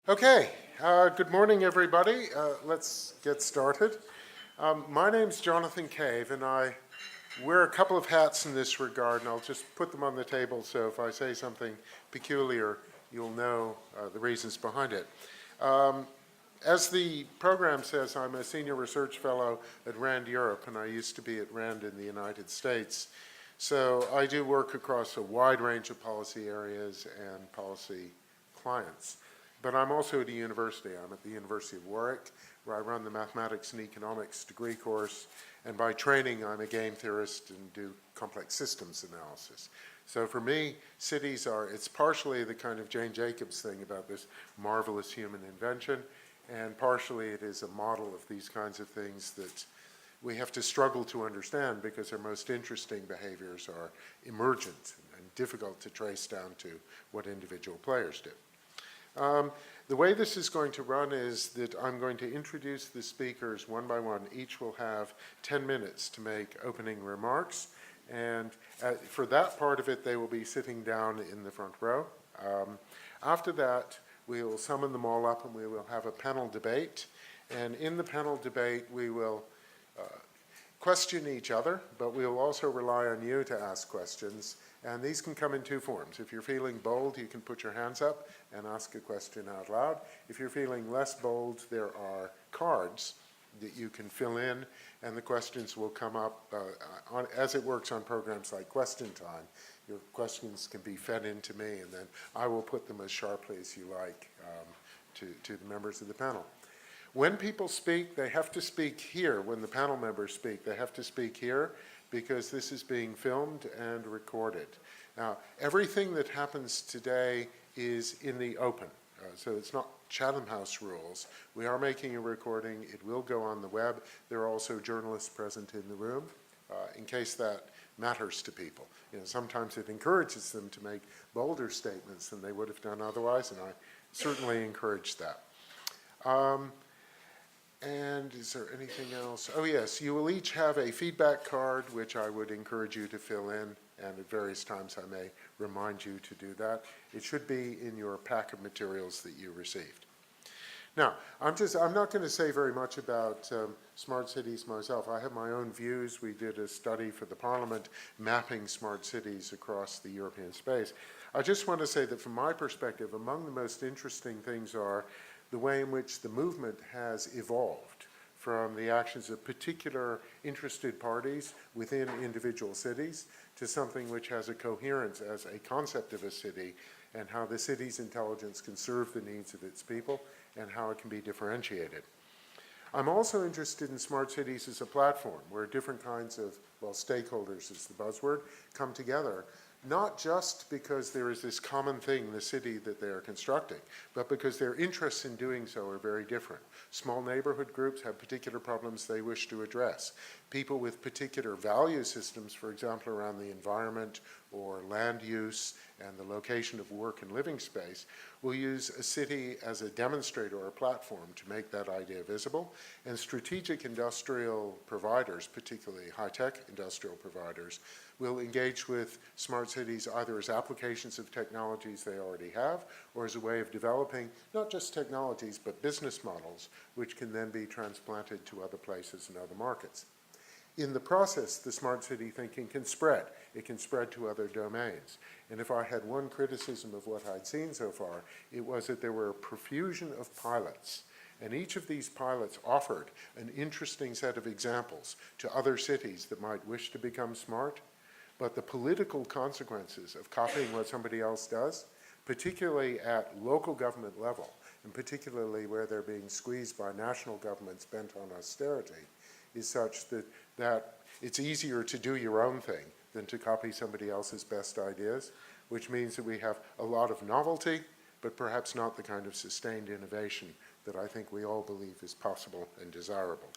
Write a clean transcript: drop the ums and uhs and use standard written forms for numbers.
Okay, good morning, everybody. Let's get started. My name's Jonathan Cave, and I wear a couple of hats in this regard, and I'll just put them on the table so if I say something peculiar, you'll know the reasons behind it. As the program says, I'm a senior research fellow at RAND Europe, and I used to be at RAND in the United States. So I do work across a wide range of policy areas and policy clients. But I'm also at a university. I'm at the University of Warwick, where I run the Mathematics and Economics degree course. And by training, I'm a game theorist and do complex systems analysis. So for me, cities it's partially the kind of Jane Jacobs thing about this marvelous human invention, and partially it is a model of these kinds of things that we have to struggle to understand because their most interesting behaviors are emergent and difficult to trace down to what individual players do. The way this is going to run is that I'm going to introduce the speakers one by one. Each will have 10 minutes to make opening remarks. And for that part of it, they will be sitting down in the front row. After that, we will summon them all up and we will have a panel debate. And in the panel debate, we will question each other, but we will also rely on you to ask questions. And these can come in two forms. If you're feeling bold, you can put your hands up and ask a question out loud. If you're feeling less bold, there are cards that you can fill in, and the questions will come up as it works on programs like Question Time. Your questions can be fed into me, and then I will put them as sharply as you like to the members of the panel. When people speak, they have to speak here. When the panel members speak, they have to speak here because this is being filmed and recorded. Now, everything that happens today is in the open, so it's not Chatham House rules. We are making a recording. It will go on the web. There are also journalists present in the room in case that matters to people. Sometimes it encourages them to make bolder statements than they would have done otherwise, and I certainly encourage that. And is there anything else? Oh yes, you will each have a feedback card, which I would encourage you to fill in, and at various times I may remind you to do that. It should be in your pack of materials that you received. Now, I'm not going to say very much about smart cities myself. I have my own views. We did a study for the Parliament mapping smart cities across the European space. I just want to say that from my perspective, among the most interesting things are the way in which the movement has evolved from the actions of particular interested parties within individual cities to something which has a coherence as a concept of a city, and how the city's intelligence can serve the needs of its people and how it can be differentiated. I'm also interested in smart cities as a platform where different kinds of, stakeholders is the buzzword, come together, not just because there is this common thing, the city that they are constructing, but because their interests in doing so are very different. Small neighborhood groups have particular problems they wish to address. People with particular value systems, for example, around the environment or land use and the location of work and living space, will use a city as a demonstrator or a platform to make that idea visible. And strategic industrial providers, particularly high-tech industrial providers, will engage with smart cities either as applications of technologies they already have or as a way of developing not just technologies but business models which can then be transplanted to other places and other markets. In the process, the smart city thinking can spread. It can spread to other domains. And if I had one criticism of what I'd seen so far, it was that there were a profusion of pilots. And each of these pilots offered an interesting set of examples to other cities that might wish to become smart. But the political consequences of copying what somebody else does, particularly at local government level, and particularly where they're being squeezed by national governments bent on austerity, is such that it's easier to do your own thing than to copy somebody else's best ideas, which means that we have a lot of novelty, but perhaps not the kind of sustained innovation that I think we all believe is possible and desirable.